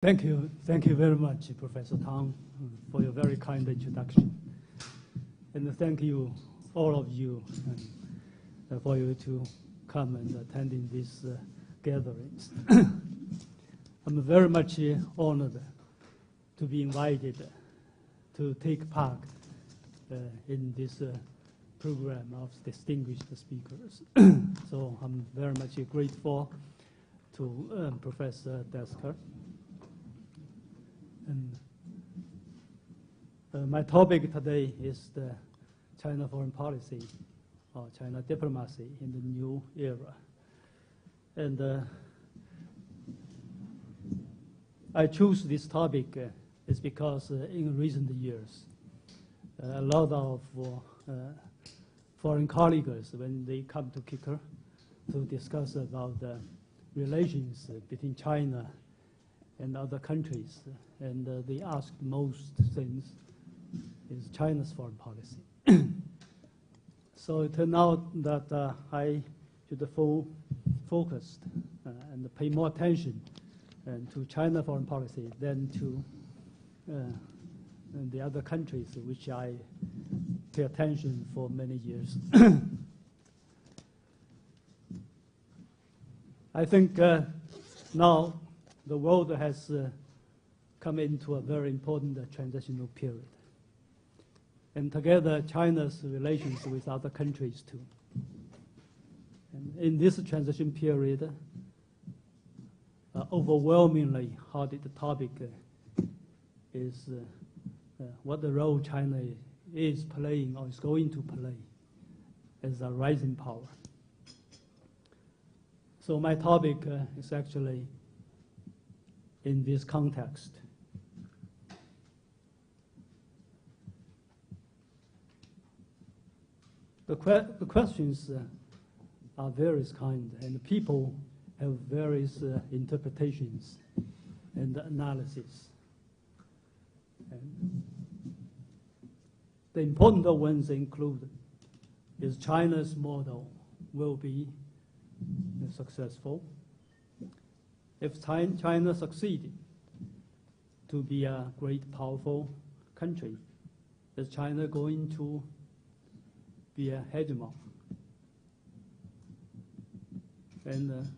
Thank you very much, Professor Tang, for your very kind introduction. And thank you, all of you, for you to come and attending these gatherings. I'm very much honored to be invited to take part in this program of distinguished speakers. So I'm very much grateful to Professor Desker. And my topic today is the China foreign policy, or China diplomacy in the new era. And I chose this topic is because in recent years, a lot of foreign colleagues, when they come to Kicker to discuss about the relations between China and other countries, and they ask most things is China's foreign policy. So it turned out that I should focus and pay more attention to China foreign policy than to the other countries which I pay attention for many years. I think now the world has come into a very important transitional period. And together, China's relations with other countries too. And in this transition period, overwhelmingly hot the topic is what the role China is playing or is going to play as a rising power. So my topic is actually in this context. The questions are various kind, and people have various interpretations and analysis. And the important ones include, is China's model will be successful? If China succeeded to be a great, powerful country, is China going to be a hegemon? And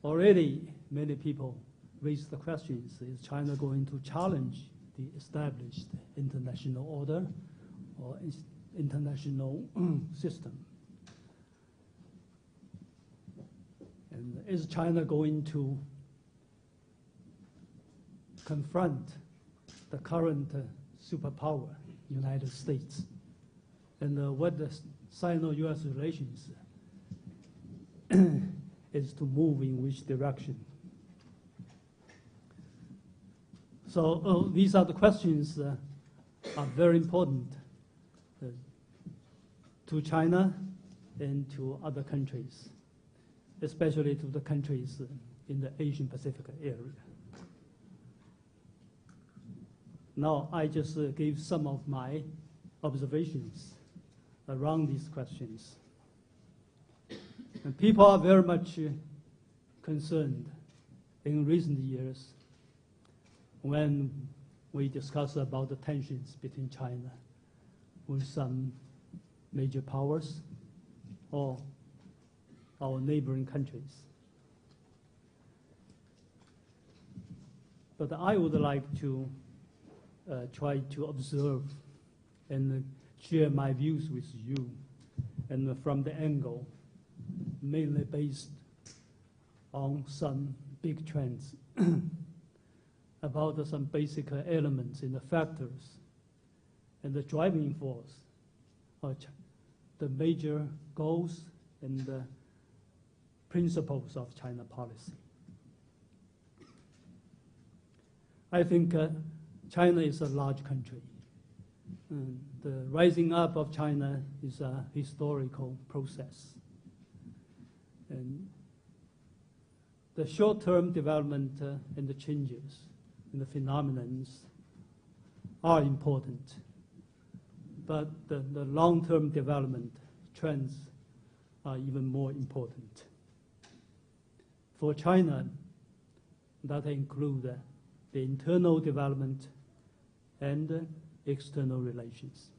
already many people raise the questions, is China going to challenge the established international order or international system? And is China going to confront the current superpower, United States? And what the Sino-US relations is to move in which direction? So these are the questions are very important to China and to other countries, especially to the countries in the Asian Pacific area. Now, I just gave some of my observations around these questions. And people are very much concerned in recent years when we discuss about the tensions between China with some major powers or our neighboring countries. But I would like to try to observe and share my views with you, and from the angle mainly based on some big trends about some basic elements in the factors and the driving force, the major goals and the principles of China policy. I think China is a large country. And the rising up of China is a historical process. And the short-term development and the changes and the phenomena are important. But the long-term development trends are even more important. For China, that include the internal development and external relations.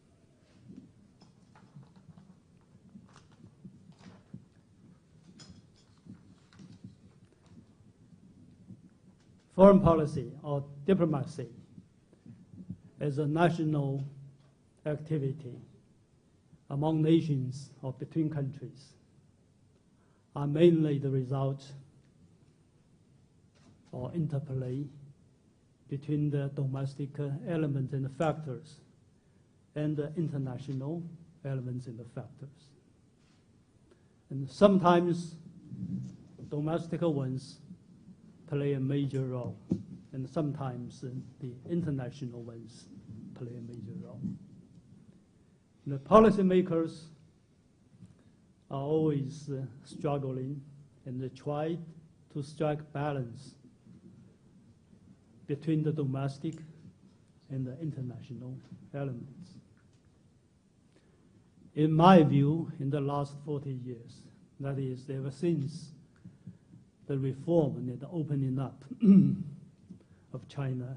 Foreign policy or diplomacy as a national activity among nations or between countries are mainly the result or interplay between the domestic elements and the factors and the international elements and the factors. And sometimes domestic ones play a major role, and sometimes the international ones play a major role. The policymakers are always struggling and they try to strike balance between the domestic and the international elements. In my view, in the last 40 years, that is, ever since the reform and the opening up of China,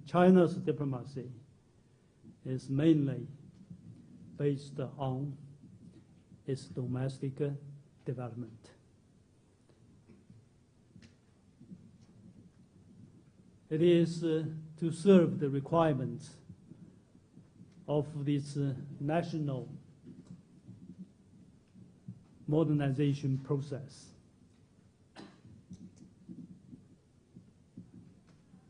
China's diplomacy is mainly based on its domestic development. It is to serve the requirements of this national modernization process.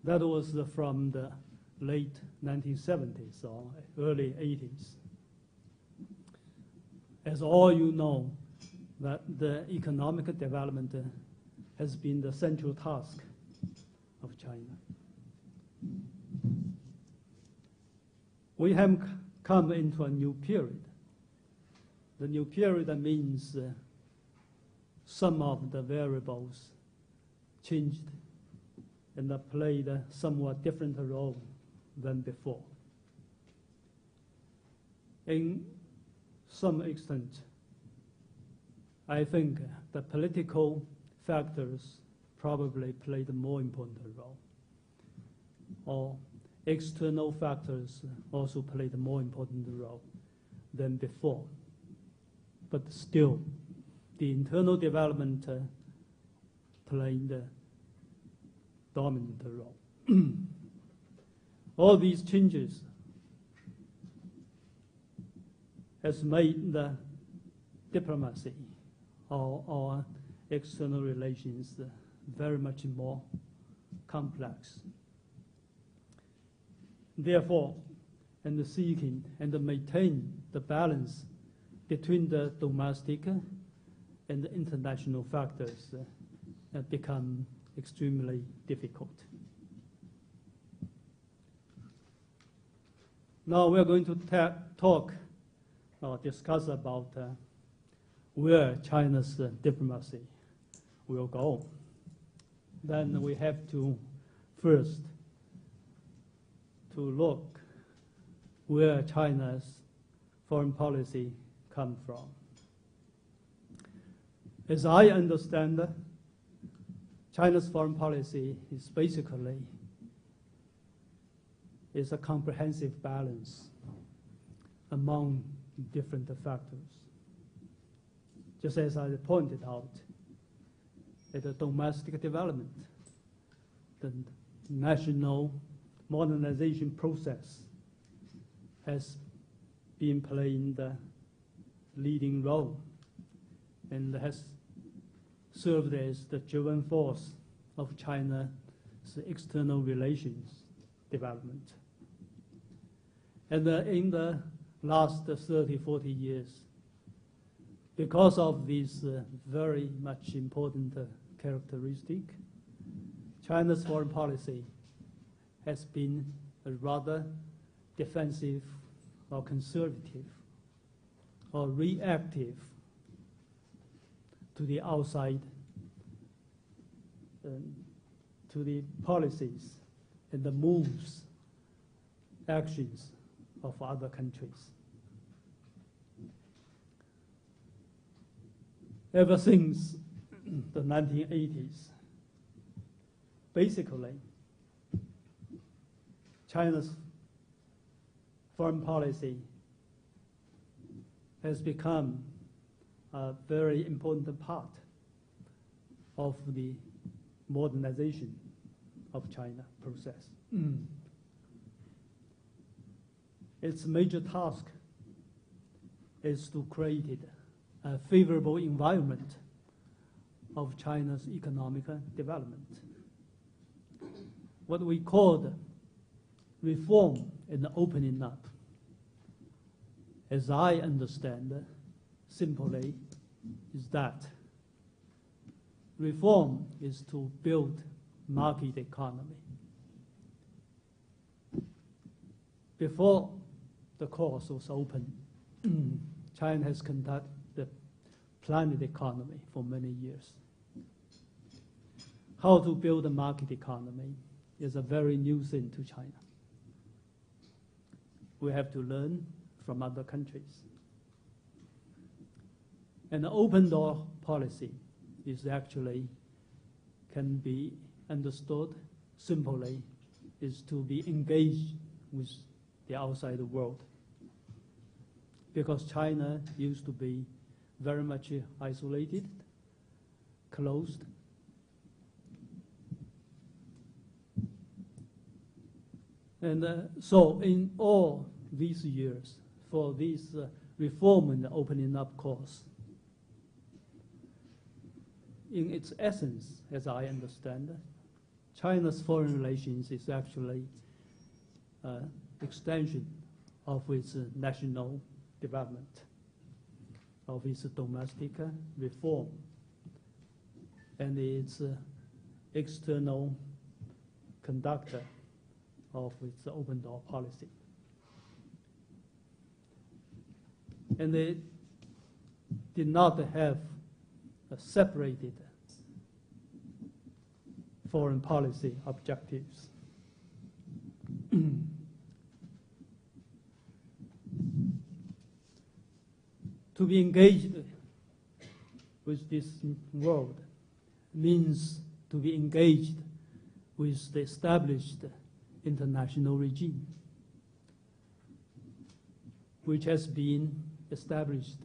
That was from the late 1970s or early 80s. As all you know, that the economic development has been the central task of China. We have come into a new period. The new period means some of the variables changed and played a somewhat different role than before. In some extent, I think the political factors probably played a more important role, or external factors also played a more important role than before. But still, the internal development played a dominant role. All these changes has made the diplomacy or external relations very much more complex. Therefore, in seeking and maintain the balance between the domestic and the international factors become extremely difficult. Now we're going to talk or discuss about where China's diplomacy will go. Then we have to first to look where China's foreign policy comes from. As I understand, China's foreign policy is basically a comprehensive balance among different factors. Just as I pointed out, the domestic development, the national modernization process has been playing the leading role and has served as the driving force of China's external relations development. And in the last 30, 40 years, because of this very much important characteristic, China's foreign policy has been a rather defensive or conservative or reactive to the outside, to the policies and the moves, actions of other countries. Ever since the 1980s, basically, China's foreign policy has become a very important part of the modernization of China process. Its major task is to create a favorable environment of China's economic development. What we call reform and opening up, as I understand, simply is that reform is to build market economy. Before the course was open, China has conducted the planned economy for many years. How to build a market economy is a very new thing to China. We have to learn from other countries. And the open door policy is actually can be understood simply is to be engaged with the outside world. Because China used to be very much isolated, closed. And so in all these years, for this reform and opening up course, in its essence, as I understand, China's foreign relations is actually extension of its national development, of its domestic reform, and its external conductor of its open door policy. And they did not have a separated foreign policy objectives. To be engaged with this world means to be engaged with the established international regime, which has been established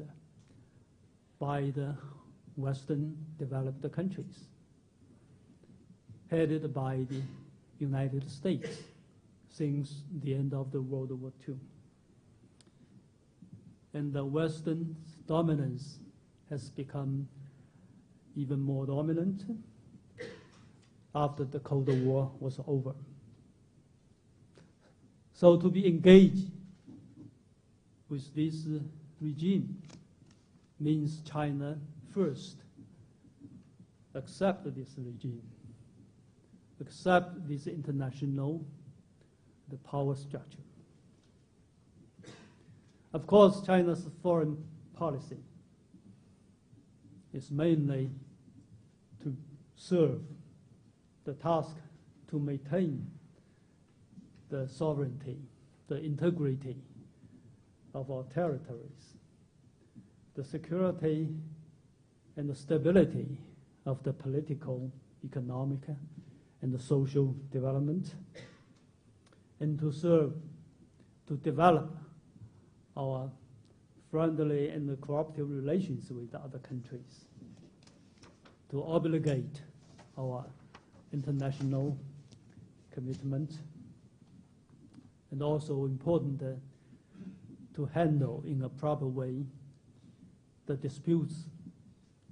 by the Western developed countries, headed by the United States since the end of the World War II. And the Western dominance has become even more dominant after the Cold War was over. So to be engaged with this regime means China first accept this regime, accept this international power structure. Of course, China's foreign policy is mainly to serve the task to maintain the sovereignty, the integrity of our territories, the security and the stability of the political, economic, and the social development, and to serve, to develop our friendly and cooperative relations with other countries, to obligate our international commitment, and also important to handle in a proper way the disputes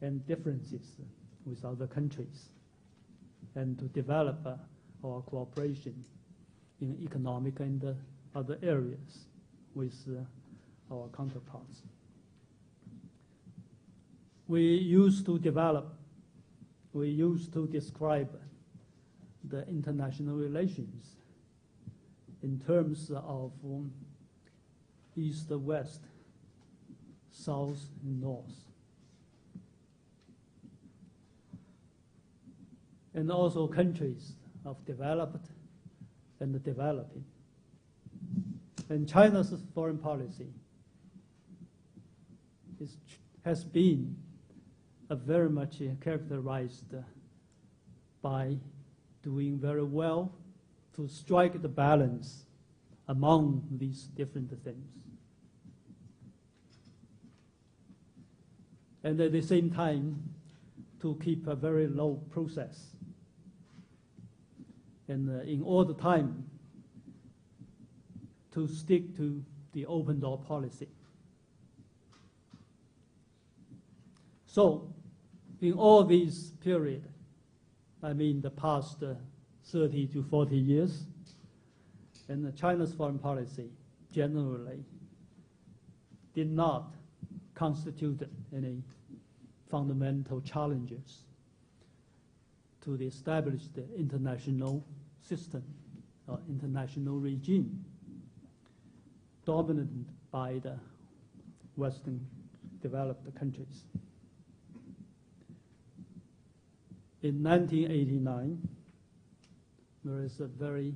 and differences with other countries, and to develop our cooperation in economic and other areas with our counterparts. We used to describe the international relations in terms of east-west, south-north. And also countries of developed and developing. And China's foreign policy has been very much characterized by doing very well to strike the balance among these different things. And at the same time, to keep a very low process. And in all the time, to stick to the open door policy. So, in all these period, I mean the past 30 to 40 years, and China's foreign policy generally did not constitute any fundamental challenges to the established international system or international regime dominated by the Western developed countries. In 1989, there is a very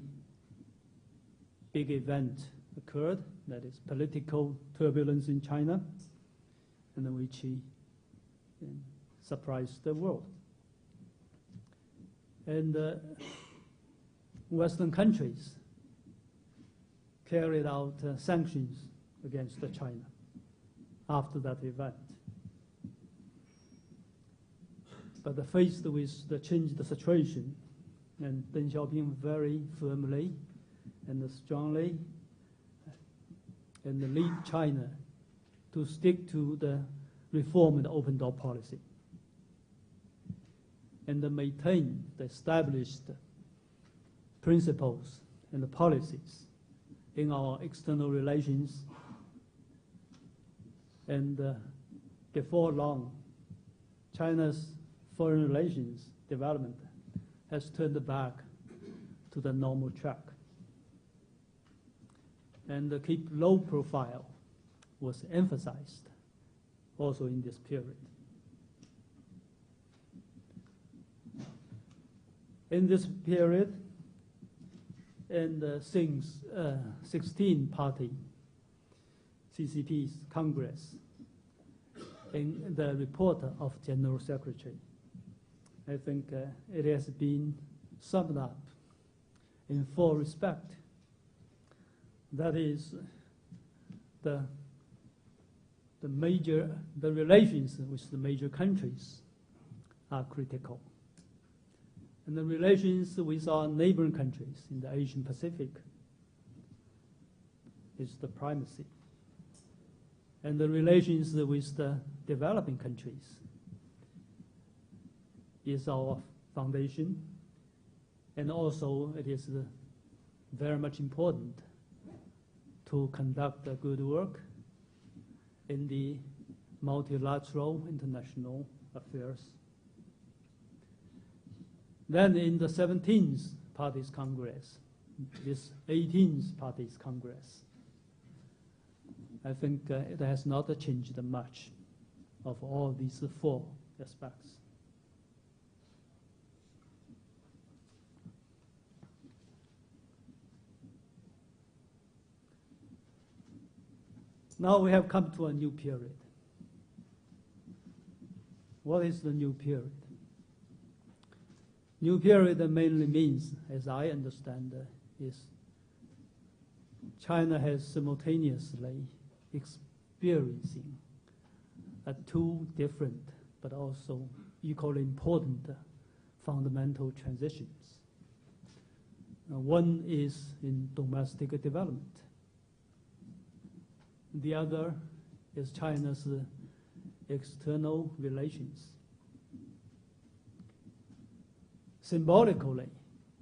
big event occurred, that is political turbulence in China, and which surprised the world. And Western countries carried out sanctions against China after that event. But faced with the changed situation, and Deng Xiaoping very firmly and strongly and lead China to stick to the reform and open door policy and maintain the established principles and the policies in our external relations. And before long, China's foreign relations development has turned back to the normal track. And keep low profile was emphasized also in this period. In this period, and since 16-party CCP's Congress, in the report of General Secretary, I think it has been summed up in 4 respects. That is, the relations with the major countries are critical. And the relations with our neighboring countries in the Asian Pacific is the primacy. And the relations with the developing countries is our foundation. And also it is very much important to conduct good work in the multilateral international affairs. Then in the 17th Parties Congress, this 18th Parties Congress, I think it has not changed much of all these 4 aspects. Now we have come to a new period. What is the new period? New period mainly means, as I understand, is China has simultaneously experiencing 2 different but also equally important fundamental transitions. One is in domestic development. The other is China's external relations. Symbolically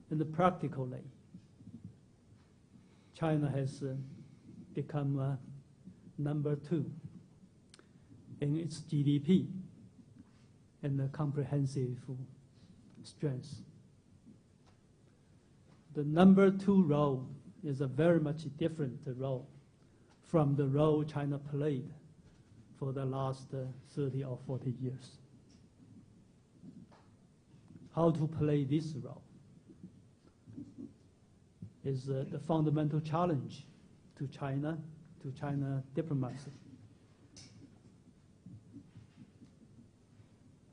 and practically, China has become number 2 in its GDP and comprehensive strength. The number 2 role is a very much different role from the role China played for the last 30 or 40 years. How to play this role is the fundamental challenge to China diplomacy.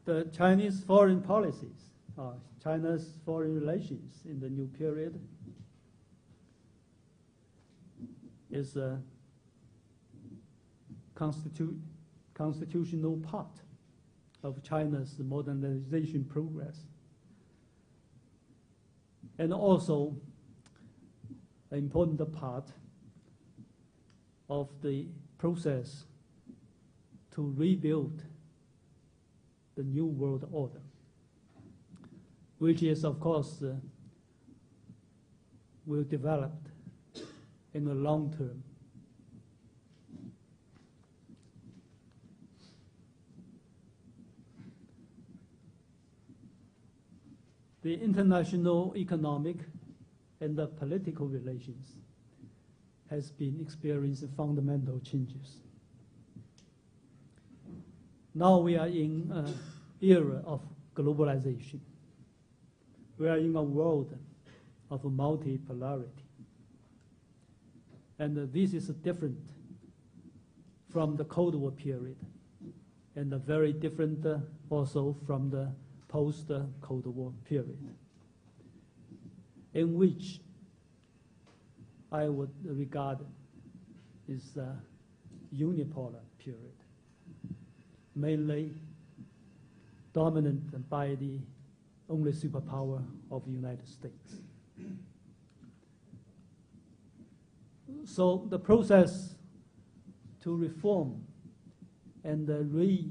The Chinese foreign policies China's foreign relations in the new period is a constitutional part of China's modernization progress, and also an important part of the process to rebuild the new world order, which is, of course, will develop in the long term. The international economic and the political relations has been experiencing fundamental changes. Now we are in an era of globalization. We are in a world of multipolarity. And this is different from the Cold War period, and very different also from the post-Cold War period, in which I would regard is a unipolar period, mainly dominant by the only superpower of the United States. So the process to reform and rebuild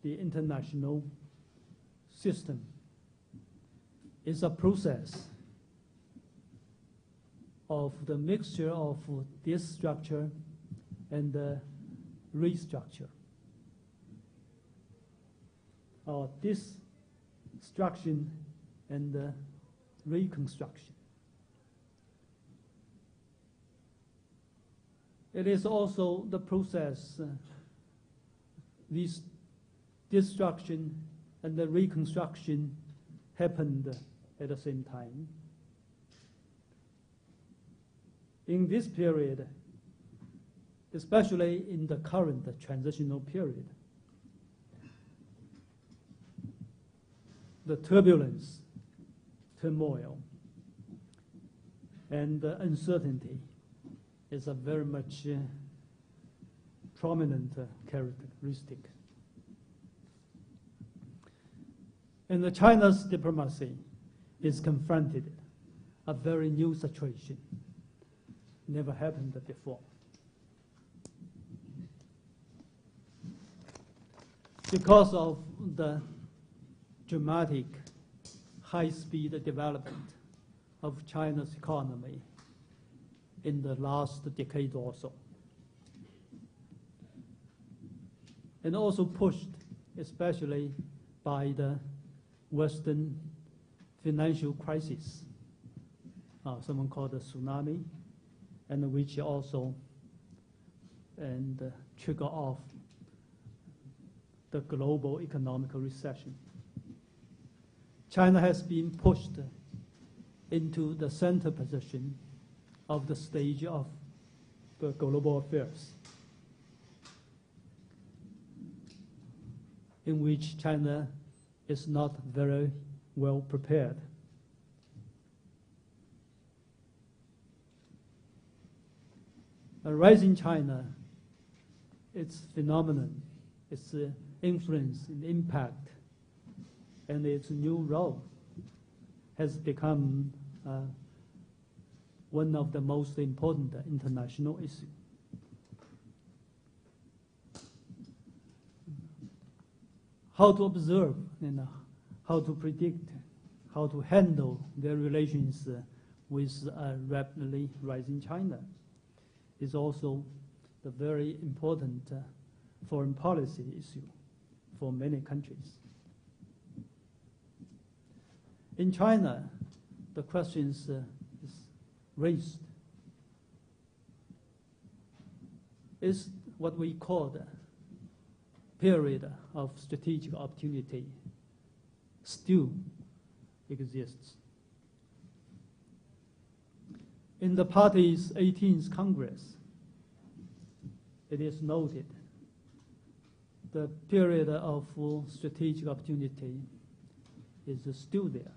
the international system is a process of the mixture of destructure and restructure, or destruction and reconstruction. It is also the process, this destruction and the reconstruction happened at the same time. In this period, especially in the current transitional period, the turbulence, turmoil, and uncertainty is a very much prominent characteristic. And China's diplomacy is confronted a very new situation, never happened before. Because of the dramatic, high-speed development of China's economy in the last decade or so, and also pushed especially by the Western financial crisis, someone called a tsunami, and which also trigger off the global economic recession. China has been pushed into the center position of the stage of the global affairs, in which China is not very well prepared. A rising China, its phenomenon, its influence and impact, and its new role has become one of the most important international issues. How to observe and how to predict, how to handle their relations with a rapidly rising China is also the very important foreign policy issue for many countries. In China, the questions is raised is what we call the period of strategic opportunity still exists. In the party's 18th Congress, it is noted the period of strategic opportunity is still there.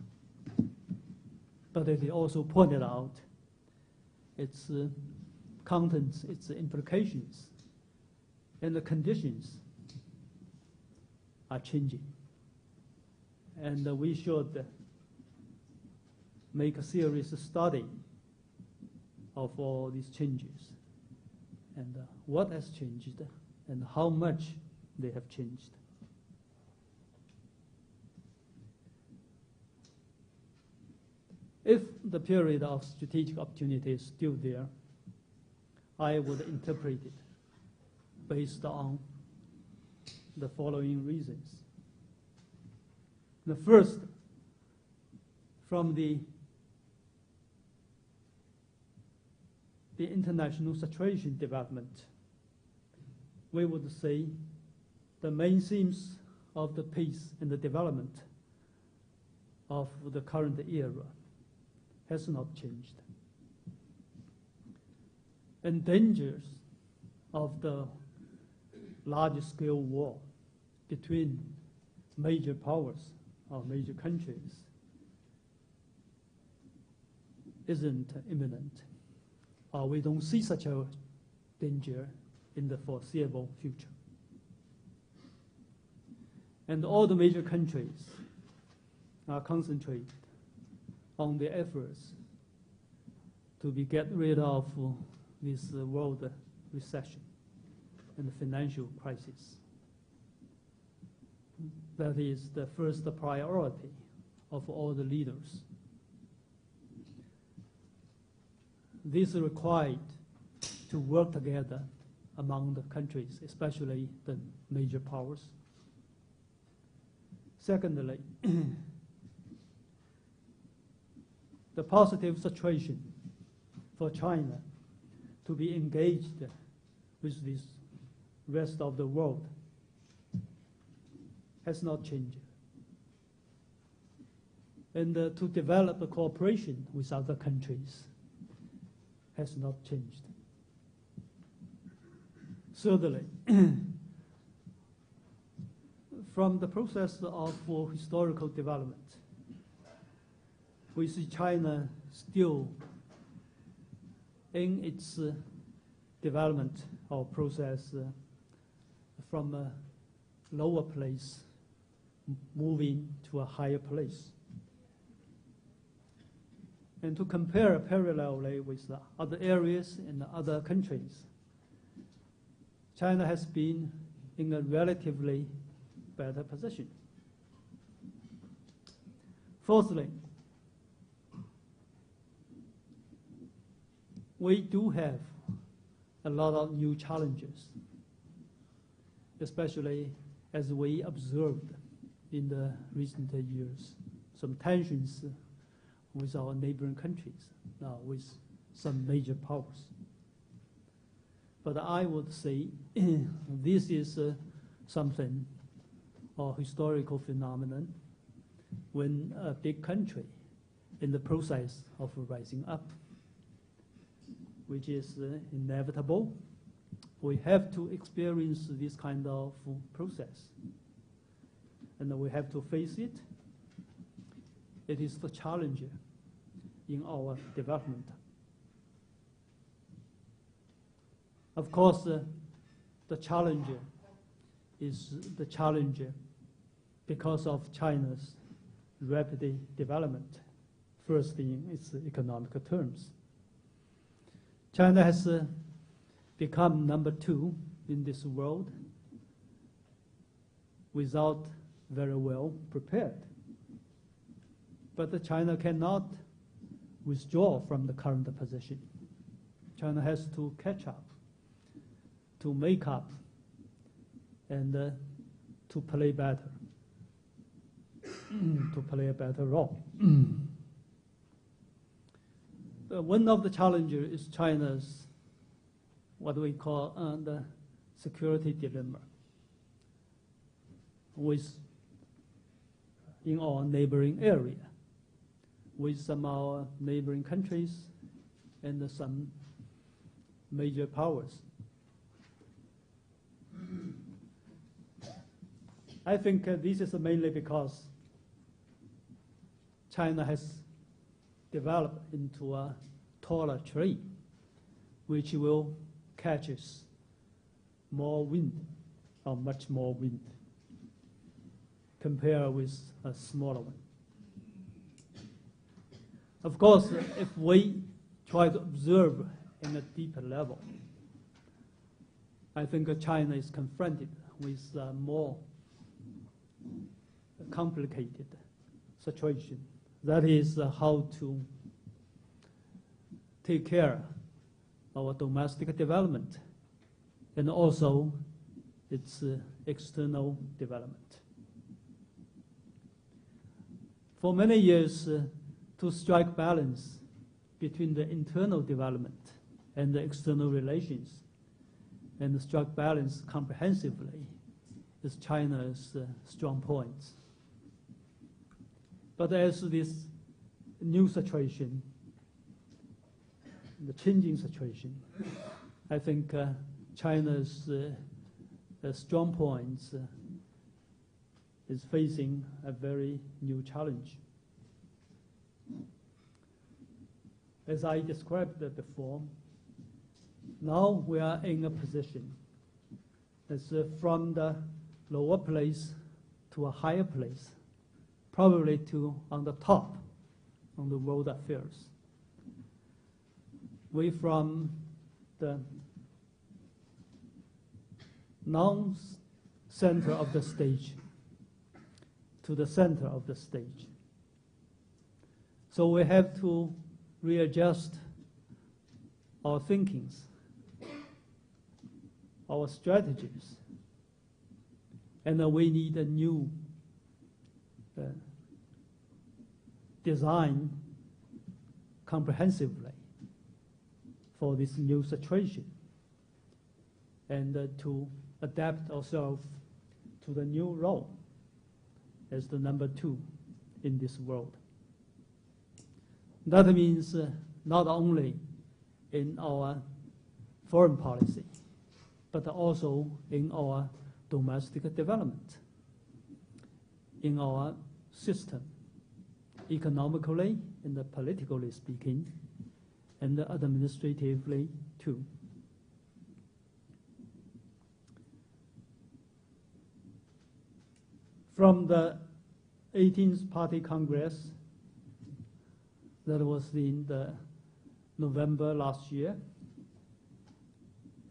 But it also pointed out its contents, its implications, and the conditions are changing. And we should make a serious study of all these changes and what has changed and how much they have changed. If the period of strategic opportunity is still there, I would interpret it based on the following reasons. The first, from the international situation development, we would say the main themes of the peace and the development of the current era has not changed. And dangers of the large-scale war between major powers or major countries isn't imminent, or we don't see such a danger in the foreseeable future. And all the major countries are concentrated on their efforts to get rid of this world recession and the financial crisis. That is the first priority of all the leaders. This is required to work together among the countries, especially the major powers. Secondly, the positive situation for China to be engaged with this rest of the world has not changed. And to develop a cooperation with other countries has not changed. Thirdly, from the process of historical development, we see China still in its development or process from a lower place moving to a higher place. And to compare parallelly with the other areas and other countries, China has been in a relatively better position. Fourthly, we do have a lot of new challenges, especially as we observed in the recent years, some tensions with our neighboring countries, now with some major powers. But I would say this is something, or historical phenomenon, when a big country in the process of rising up, which is inevitable. We have to experience this kind of process, and we have to face it. It is the challenge in our development. Of course, the challenge is the challenge because of China's rapid development, first in its economic terms. China has become number 2 in this world without very well prepared. But China cannot withdraw from the current position. China has to catch up, to make up, and to play better, to play a better role. One of the challenges is China's, what we call the security dilemma in our neighboring area, with some of our neighboring countries and some major powers. I think this is mainly because China has developed into a taller tree, which will catches more wind, or much more wind, compared with a smaller one. Of course, if we try to observe in a deeper level, I think China is confronted with a more complicated situation. That is how to take care of our domestic development and also its external development. For many years, to strike balance between the internal development and the external relations, and strike balance comprehensively is China's strong points. But as this new situation, the changing situation, I think China's strong points is facing a very new challenge. As I described before, now we are in a position that's from the lower place to a higher place, probably to on the top on the world affairs. We from the non-center of the stage to the center of the stage. So we have to readjust our thinkings, our strategies, and we need a new design comprehensively for this new situation, and to adapt ourselves to the new role as the number 2 in this world. That means not only in our foreign policy, but also in our domestic development, in our system, economically and politically speaking, and administratively too. From the 18th Party Congress that was in the November last year,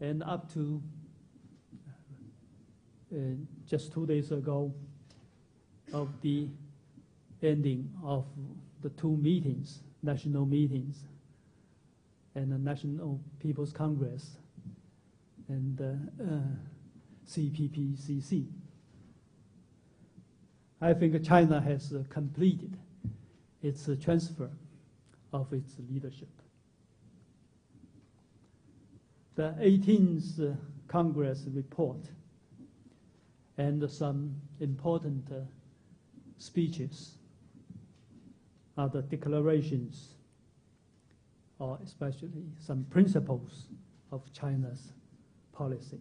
and up to just 2 days ago of the ending of the 2 meetings, national meetings, and the National People's Congress and CPPCC. I think China has completed its transfer of its leadership. The 18th Congress report and some important speeches are the declarations, or especially some principles of China's policy,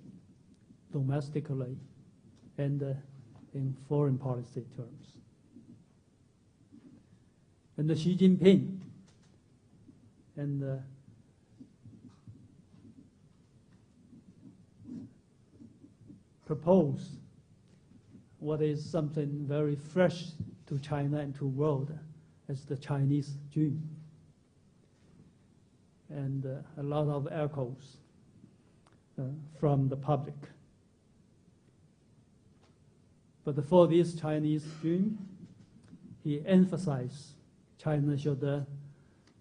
domestically and in foreign policy terms. And Xi Jinping and propose what is something very fresh to China and to the world as the Chinese dream. And a lot of echoes from the public. But for this Chinese dream, he emphasized China should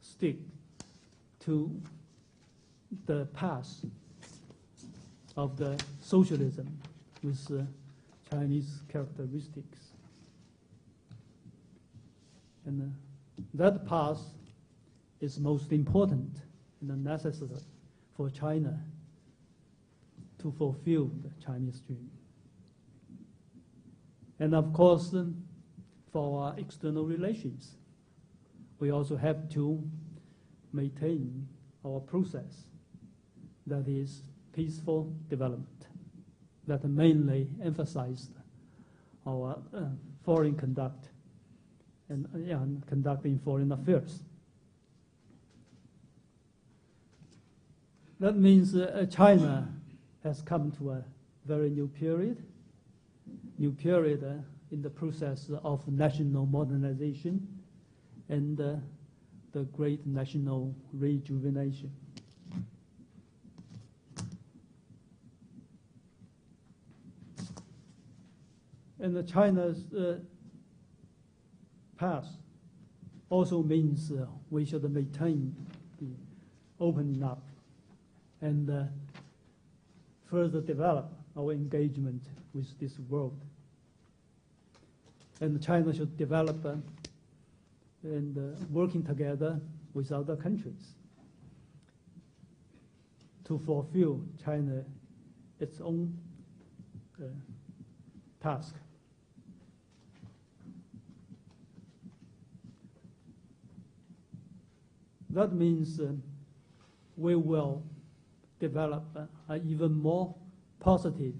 stick to the path of the socialism with Chinese characteristics. And that path is most important and necessary for China to fulfill the Chinese dream. And of course, for our external relations, we also have to maintain our process that is peaceful development, that mainly emphasized our foreign conduct and conducting foreign affairs. That means China has come to a very new period in the process of national modernization and the great national rejuvenation. And China's path also means we should maintain the opening up and further develop our engagement with this world. And China should develop and working together with other countries to fulfill China its own task. That means we will develop even more positive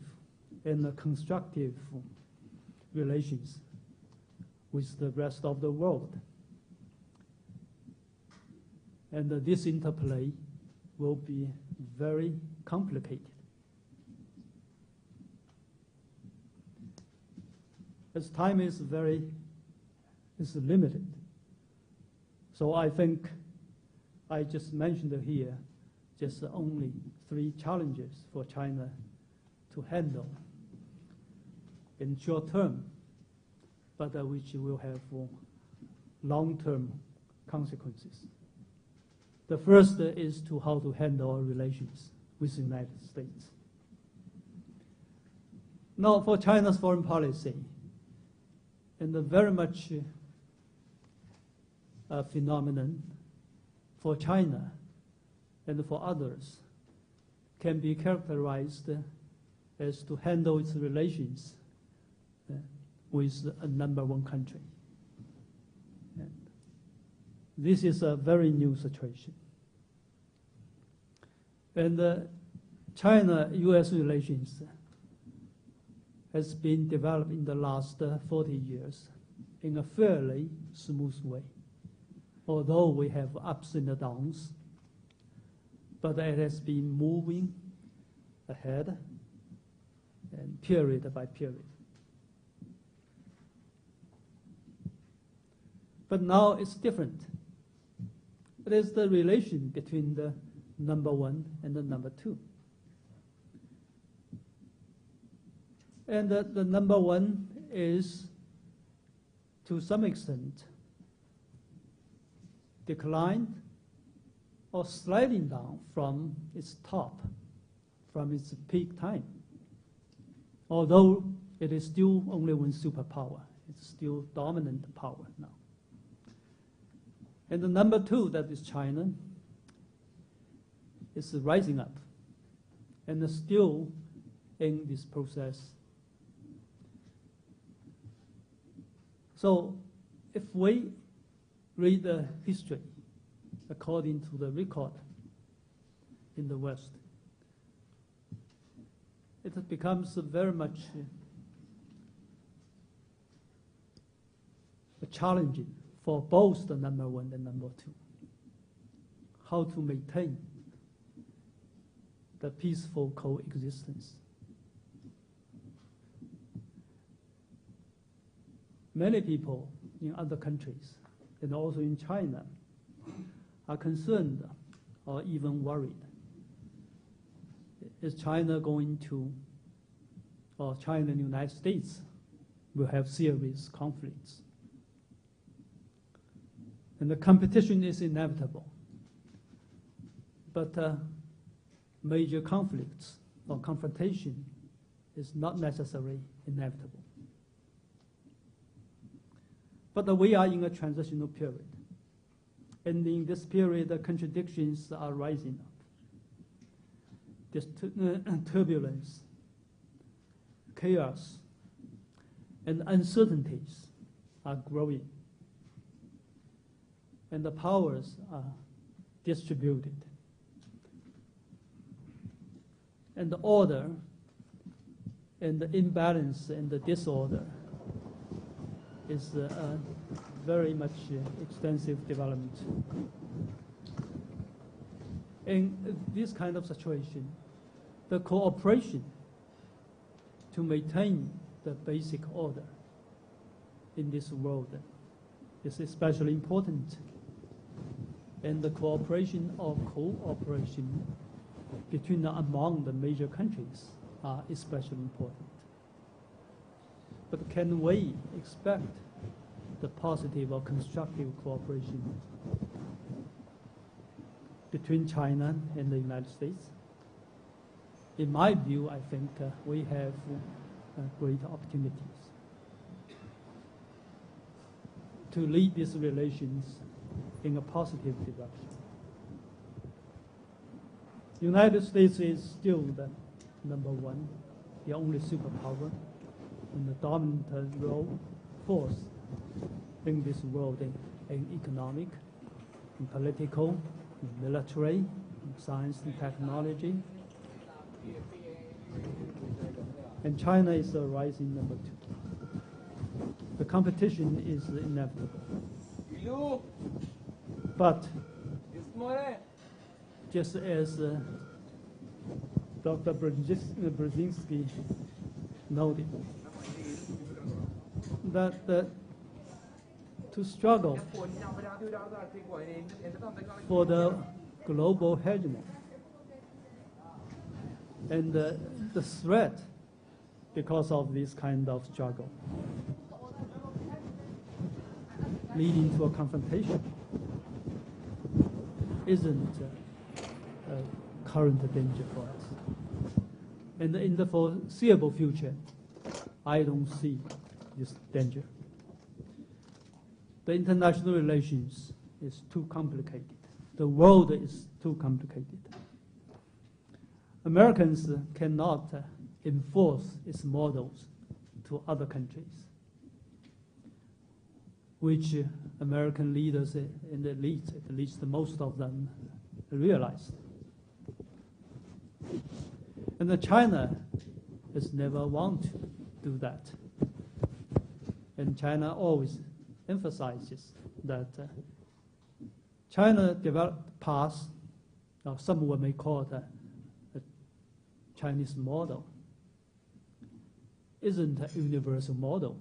and constructive relations with the rest of the world. And this interplay will be very complicated. As time is limited, so I think I just mentioned here just only 3 challenges for China to handle in short term, but which will have long-term consequences. The first is to how to handle our relations with the United States. Now, for China's foreign policy, and very much a phenomenon for China and for others can be characterized as to handle its relations with a number one country. And this is a very new situation. And China-US relations has been developed in the last 40 years in a fairly smooth way. Although we have ups and downs, but it has been moving ahead and period by period. But now it's different. It is the relation between the number one and the number two. And the number one is, to some extent, declined or sliding down from its top, from its peak time. Although it is still only one superpower, it's still dominant power now. And the number two, that is China, is rising up and is still in this process. So if we read the history according to the record in the West, it becomes very much a challenging for both the number one and number two, how to maintain the peaceful coexistence. Many people in other countries, and also in China, are concerned or even worried. Is China going to, or China and the United States will have serious conflicts? And the competition is inevitable. But major conflicts or confrontation is not necessarily inevitable. But we are in a transitional period. And in this period, the contradictions are rising up. This turbulence, chaos, and uncertainties are growing. And the powers are distributed. And the order and the imbalance and the disorder is a very much extensive development. In this kind of situation, the cooperation to maintain the basic order in this world is especially important. And the cooperation or cooperation between among the major countries are especially important. But can we expect the positive or constructive cooperation between China and the United States? In my view, I think we have great opportunities to lead these relations in a positive direction. The United States is still the number one, the only superpower, and the dominant role force in this world in economic, in political, in military, in science and technology. And China is a rising number two. The competition is inevitable. But just as Dr. Brzezinski noted, that to struggle for the global hegemony and the threat because of this kind of struggle leading to a confrontation isn't a current danger for us. And in the foreseeable future, I don't see this danger. The international relations is too complicated. The world is too complicated. Americans cannot enforce its models to other countries, which American leaders and elites, at least most of them, realized. And China has never want to do that. And China always emphasizes that China developed past, or some may call it a Chinese model, isn't a universal model.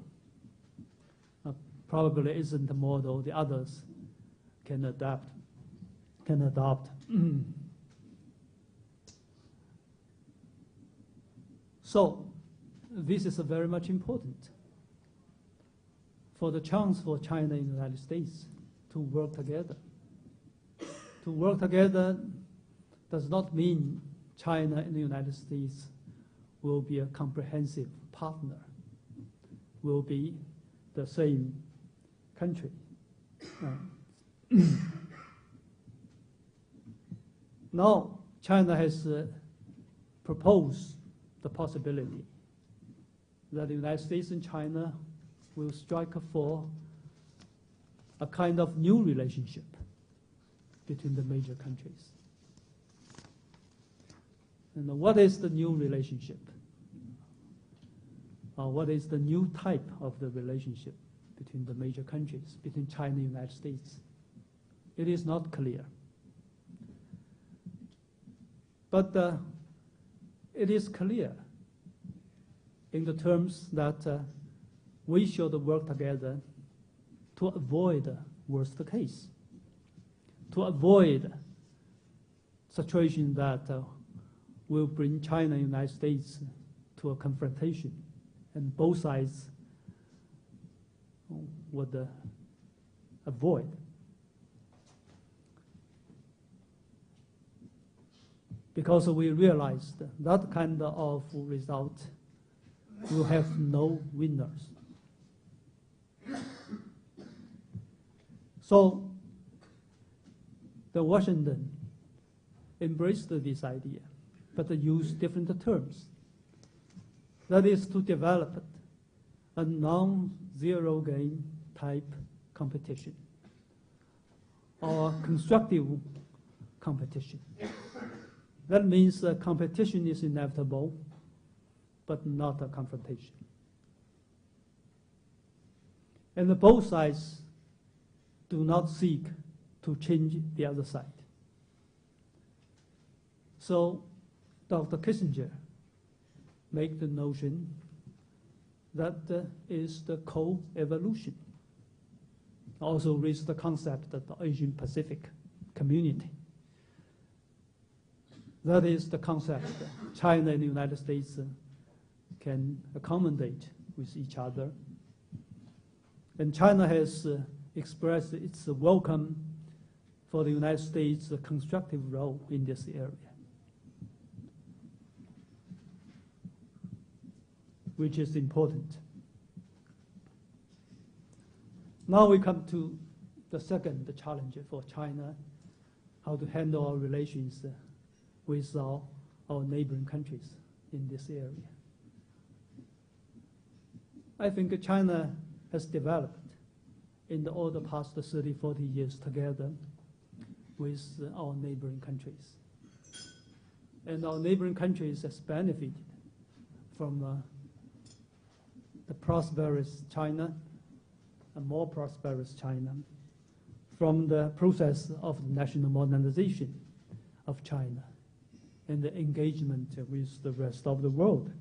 Probably isn't a model the others can adopt. So this is very much important for the chance for China and the United States to work together. To work together does not mean China and the United States will be a comprehensive partner, will be the same country. Now, China has proposed the possibility that the United States and China will strike for a kind of new relationship between the major countries. And what is the new relationship? What is the new type of the relationship between the major countries, between China and the United States? It is not clear. But it is clear in the terms that we should work together to avoid the worst case, to avoid situation that will bring China and the United States to a confrontation, and both sides would avoid. Because we realized that kind of result will have no winners. So the Washington embraced this idea, but used different terms. That is to develop a non-zero game type competition or constructive competition. That means competition is inevitable, but not a confrontation. And both sides do not seek to change the other side. So Dr. Kissinger made the notion that is the co-evolution. Also raised the concept of the Asian Pacific community. That is the concept that China and the United States can accommodate with each other. And China has expressed its welcome for the United States' constructive role in this area, which is important. Now we come to the second challenge for China, how to handle our relations with our neighboring countries in this area. I think China has developed in all the past 30, 40 years together with our neighboring countries. And our neighboring countries has benefited from the prosperous China, a more prosperous China, from the process of national modernization of China and the engagement with the rest of the world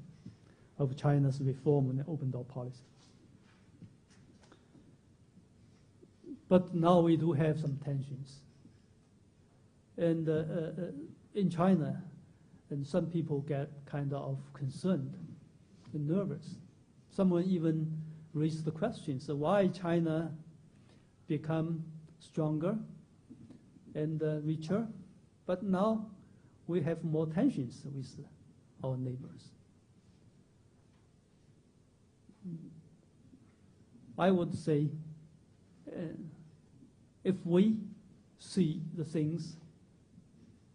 of China's reform and open door policy. But now we do have some tensions. And in China, and some people get kind of concerned and nervous. Someone even raised the question, so why China become stronger and richer, but now we have more tensions with our neighbors. I would say if we see the things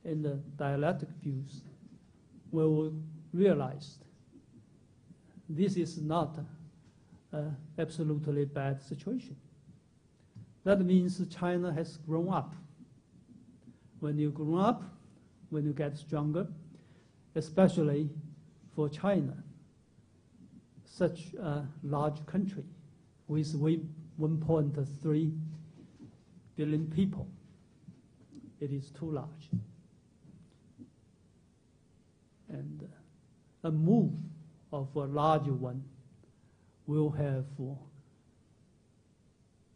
in the dialectic views, we will realize this is not an absolutely bad situation. That means China has grown up. When you grow up, when you get stronger, especially for China, such a large country with 1.3 billion people, it is too large. And a move of a larger one will have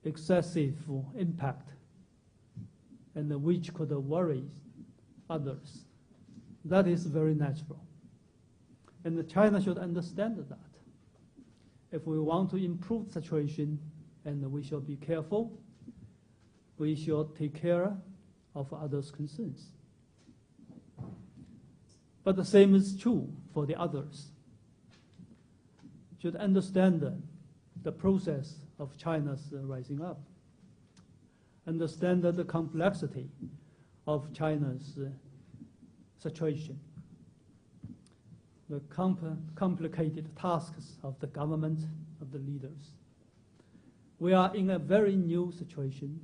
excessive impact, and which could worry others. That is very natural. And China should understand that. If we want to improve the situation, and we should be careful, we should take care of others' concerns. But the same is true for the others. Should understand the process of China's rising up. Understand the complexity of China's situation. The complicated tasks of the government, of the leaders. We are in a very new situation,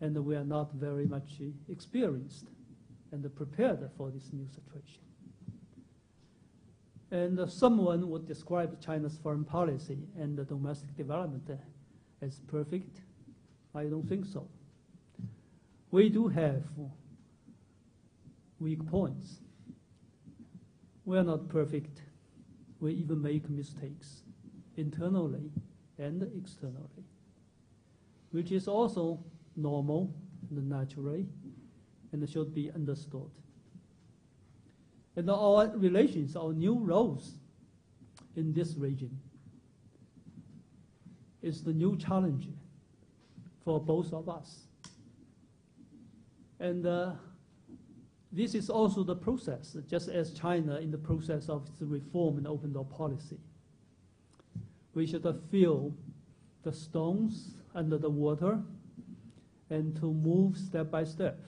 and we are not very much experienced and prepared for this new situation. And someone would describe China's foreign policy and the domestic development as perfect. I don't think so. We do have weak points. We are not perfect. We even make mistakes internally and externally, which is also normal and natural and should be understood. And our relations, our new roles in this region is the new challenge for both of us. And this is also the process, just as China in the process of its reform and open door policy. We should feel the stones under the water and to move step by step.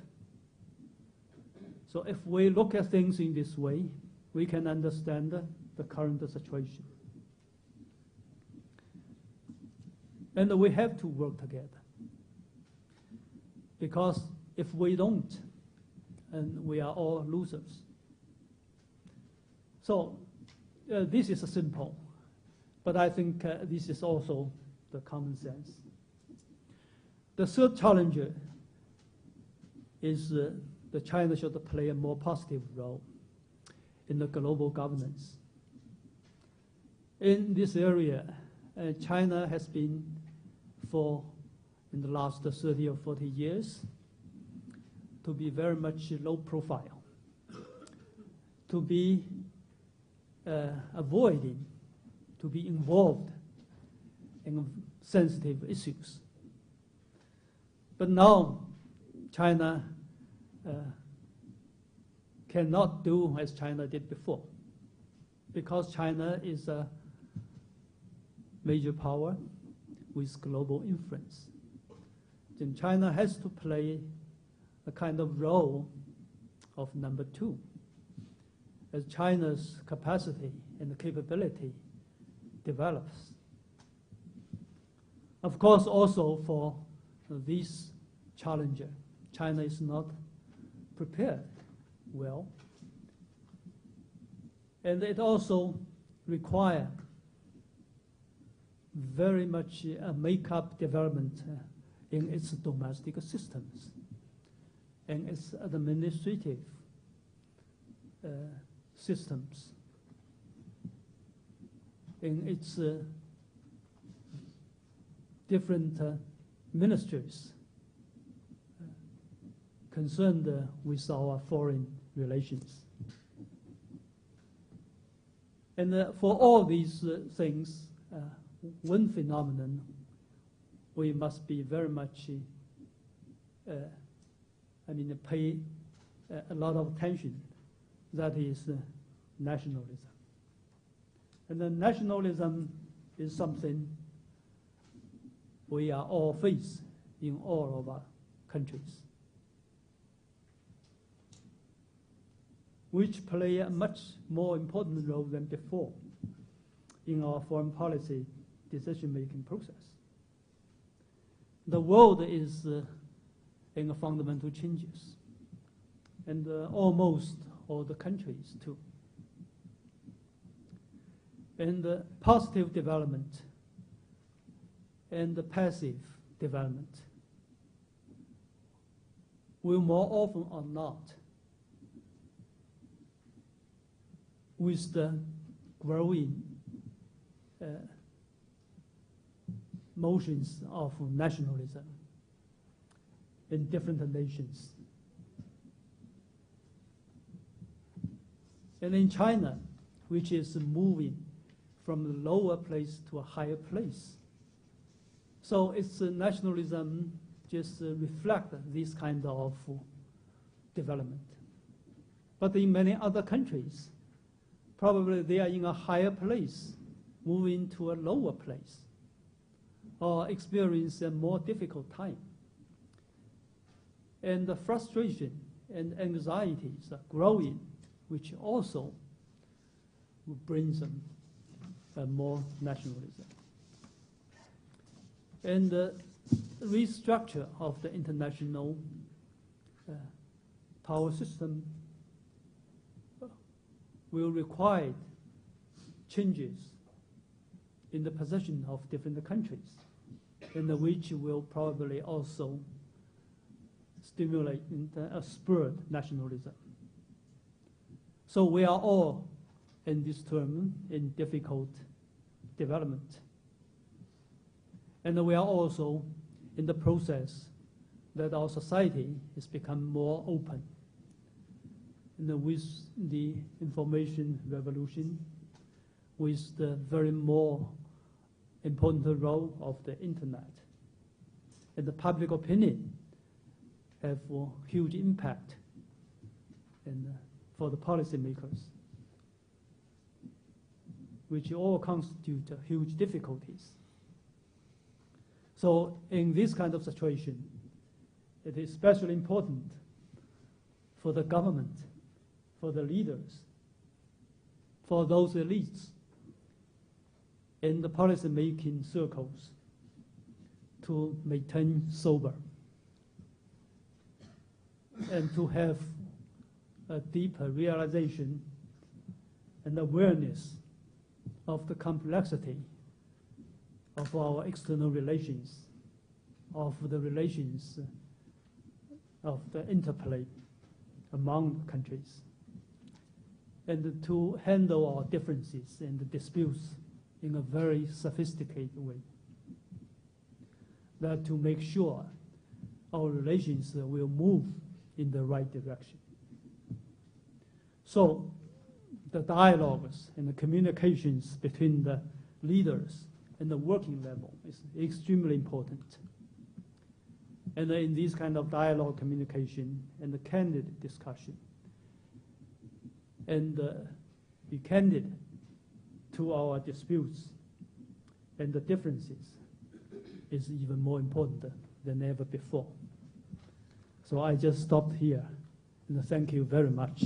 So if we look at things in this way, we can understand the current situation. And we have to work together. Because if we don't, and we are all losers. So this is simple, but I think this is also the common sense. The third challenge is that China should play a more positive role in the global governance. In this area, China has been in the last 30 or 40 years, to be very much low profile, to be avoiding, to be involved in sensitive issues. But now, China cannot do as China did before, because China is a major power with global influence. Then China has to play a kind of role of number two, as China's capacity and capability develops. Of course, also for this challenge, China is not prepared well. And it also requires very much a make-up development in its domestic systems and its administrative systems, in its different ministries concerned with our foreign relations. And for all these things, one phenomenon we must be very much, pay a lot of attention. That is nationalism. And the nationalism is something we are all face in all of our countries, which play a much more important role than before in our foreign policy decision-making process. The world is in fundamental changes, and almost all the countries too. And positive development and passive development will more often or not, with the growing motions of nationalism in different nations. And in China, which is moving from a lower place to a higher place. So its nationalism just reflects this kind of development. But in many other countries, probably they are in a higher place, moving to a lower place, or experience a more difficult time. And the frustration and anxieties are growing, which also brings them more nationalism. And the restructure of the international power system will require changes in the position of different countries, and which will probably also stimulate and spur nationalism. So we are all in this term in difficult development. And we are also in the process that our society has become more open. And with the information revolution, with the very more important role of the internet, and the public opinion have a huge impact for the policymakers, which all constitute huge difficulties. So in this kind of situation, it is especially important for the government, for the leaders, for those elites in the policy-making circles to maintain sober and to have a deeper realization and awareness of the complexity of our external relations, of the relations of the interplay among countries, and to handle our differences and disputes in a very sophisticated way. That to make sure our relations will move in the right direction. So the dialogues and the communications between the leaders and the working level is extremely important. And in this kind of dialogue communication and the candid discussion, and be candid to our disputes and the differences is even more important than ever before. So I just stopped here, and thank you very much.